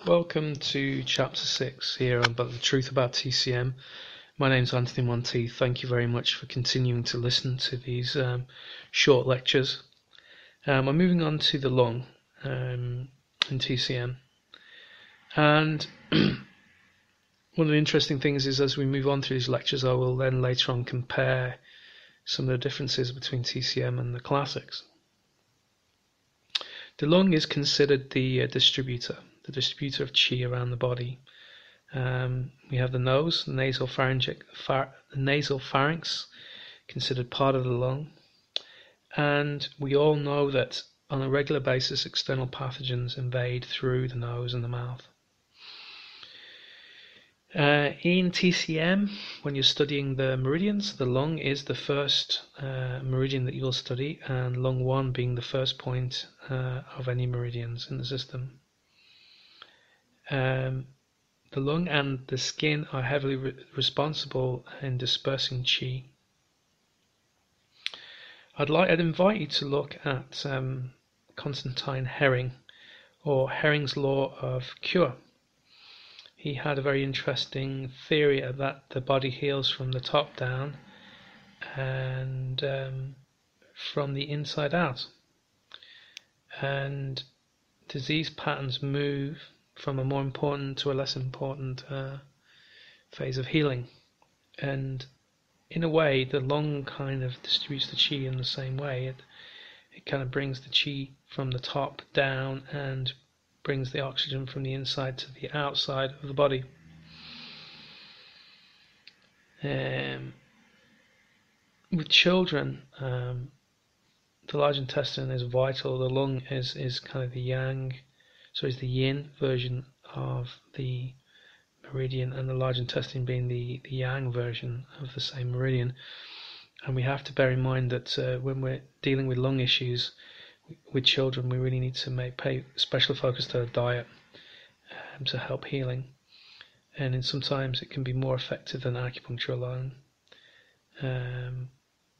Welcome to Chapter 6 here about the truth about TCM. My name's Anthony Monteith. Thank you very much for continuing to listen to these short lectures. I'm moving on to the lung in TCM. And one of the interesting things is as we move on through these lectures, I will then later on compare some of the differences between TCM and the classics. The lung is considered the distributor of qi around the body. We have the nose, the nasal pharynx, considered part of the lung. And we all know that on a regular basis, external pathogens invade through the nose and the mouth. In TCM, when you're studying the meridians, the lung is the first meridian that you'll study, and lung 1 being the first point of any meridians in the system. The lung and the skin are heavily responsible in dispersing qi. I'd invite you to look at Constantine Hering, or Hering's law of cure. He had a very interesting theory that the body heals from the top down and from the inside out. And disease patterns move from a more important to a less important phase of healing. And in a way, the lung kind of distributes the qi in the same way. It kind of brings the qi from the top down and brings the oxygen from the inside to the outside of the body. With children, the large intestine is vital. The lung is kind of the yang, so it's the yin version of the meridian, and the large intestine being the yang version of the same meridian. And we have to bear in mind that when we're dealing with lung issues with children, we really need to pay special focus to the diet to help healing. And sometimes it can be more effective than acupuncture alone.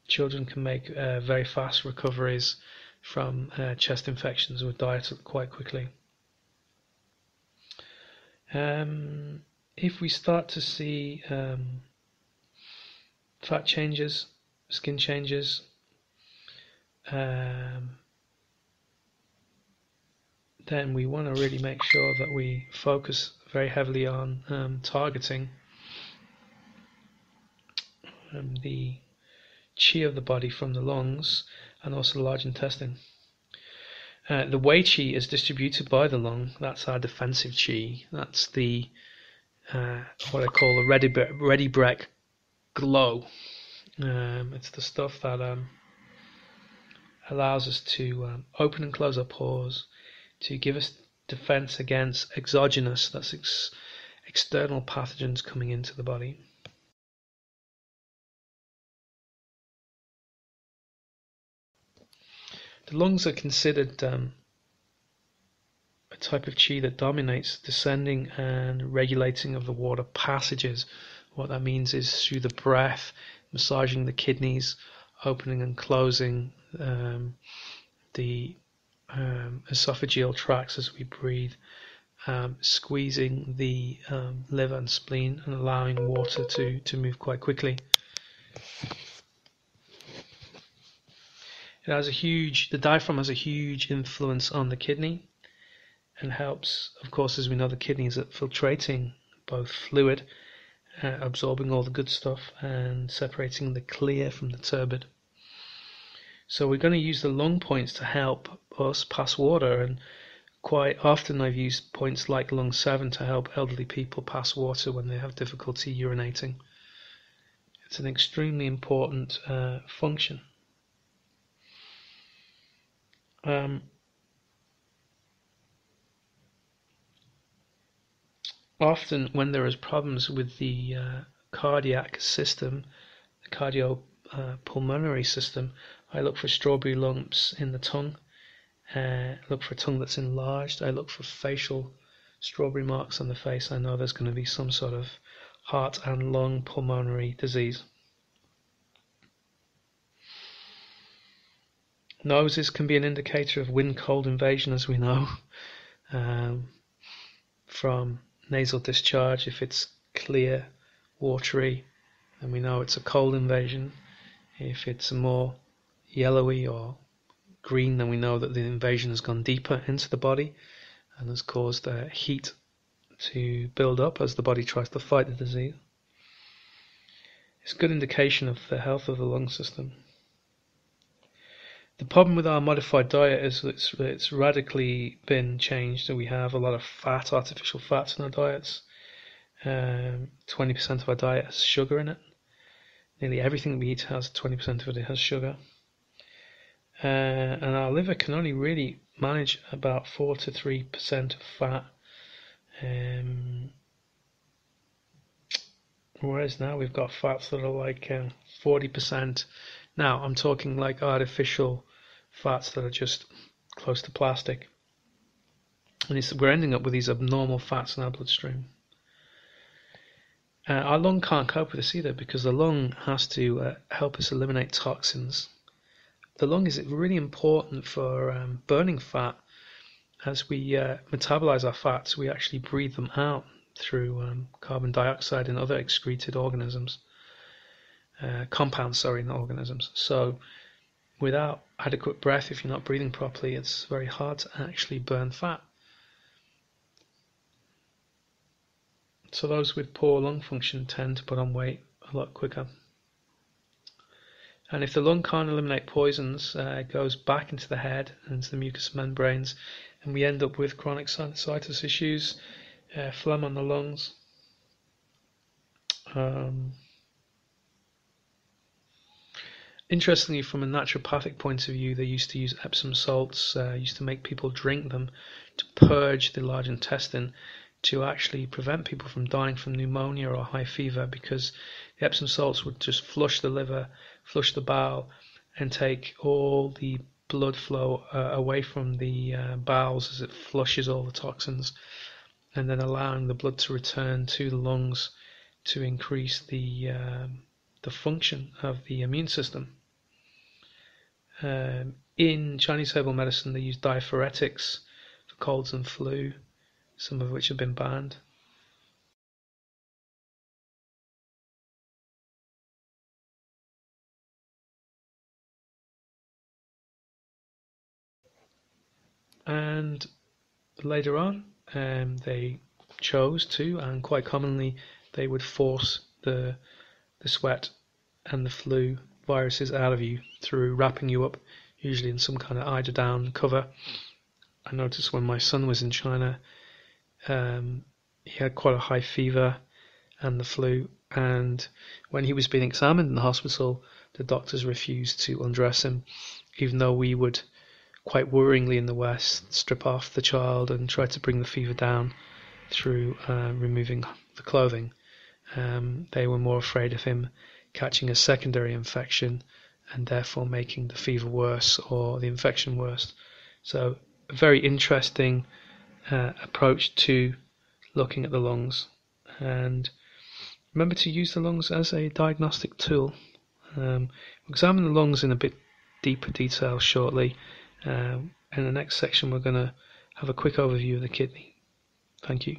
Children can make very fast recoveries from chest infections with diet quite quickly. If we start to see fat changes, skin changes, then we want to really make sure that we focus very heavily on targeting the qi of the body from the lungs and also the large intestine. The wei qi is distributed by the lung. That's our defensive qi. That's the what I call the ready brek glow. It's the stuff that allows us to open and close our pores, to give us defense against exogenous, that's external pathogens coming into the body. The lungs are considered a type of qi that dominates descending and regulating of the water passages. What that means is through the breath, massaging the kidneys, opening and closing the esophageal tracts as we breathe, squeezing the liver and spleen and allowing water to move quite quickly. The diaphragm has a huge influence on the kidney and helps, of course, as we know, the kidneys at filtrating both fluid, absorbing all the good stuff and separating the clear from the turbid. So we're going to use the lung points to help us pass water, and quite often I've used points like lung 7 to help elderly people pass water when they have difficulty urinating. It's an extremely important function. Often when there is problems with the cardiac system, the cardiopulmonary system, I look for strawberry lumps in the tongue, look for a tongue that's enlarged, I look for facial strawberry marks on the face. I know there's going to be some sort of heart and lung pulmonary disease. Noses can be an indicator of wind-cold invasion, as we know. from nasal discharge. If it's clear, watery, then we know it's a cold invasion. If it's more yellowy or green, then we know that the invasion has gone deeper into the body and has caused heat to build up as the body tries to fight the disease. It's a good indication of the health of the lung system. The problem with our modified diet is that it's radically been changed. So we have a lot of fat, artificial fats in our diets. 20% of our diet has sugar in it. Nearly everything we eat has 20% of it has sugar. And our liver can only really manage about 4 to 3% of fat. Whereas now we've got fats that are like 40%. Now I'm talking like artificial fats that are just close to plastic. And we're ending up with these abnormal fats in our bloodstream. Our lung can't cope with this either because the lung has to help us eliminate toxins. The lung is really important for burning fat. As we metabolize our fats, we actually breathe them out through carbon dioxide and other excreted organisms, compounds, in organisms. So without adequate breath, if you're not breathing properly, it's very hard to actually burn fat. So those with poor lung function tend to put on weight a lot quicker. And if the lung can't eliminate poisons, it goes back into the head and into the mucous membranes, and we end up with chronic sinusitis issues, phlegm on the lungs. Interestingly, from a naturopathic point of view, they used to use Epsom salts, used to make people drink them to purge the large intestine, to actually prevent people from dying from pneumonia or high fever, because the Epsom salts would just flush the liver, flush the bowel, and take all the blood flow away from the bowels as it flushes all the toxins, and then allowing the blood to return to the lungs to increase the function of the immune system. In Chinese herbal medicine, they use diaphoretics for colds and flu, some of which have been banned. And later on, they chose to, and quite commonly, they would force the sweat and the flu viruses out of you through wrapping you up, usually in some kind of eiderdown cover. I noticed when my son was in China, he had quite a high fever and the flu, and when he was being examined in the hospital, the doctors refused to undress him, even though we would quite worryingly in the West strip off the child and try to bring the fever down through removing the clothing. They were more afraid of him catching a secondary infection and therefore making the fever worse or the infection worse. So a very interesting approach to looking at the lungs. And remember to use the lungs as a diagnostic tool. We'll examine the lungs in a bit deeper detail shortly. In the next section, we're going to have a quick overview of the kidney. Thank you.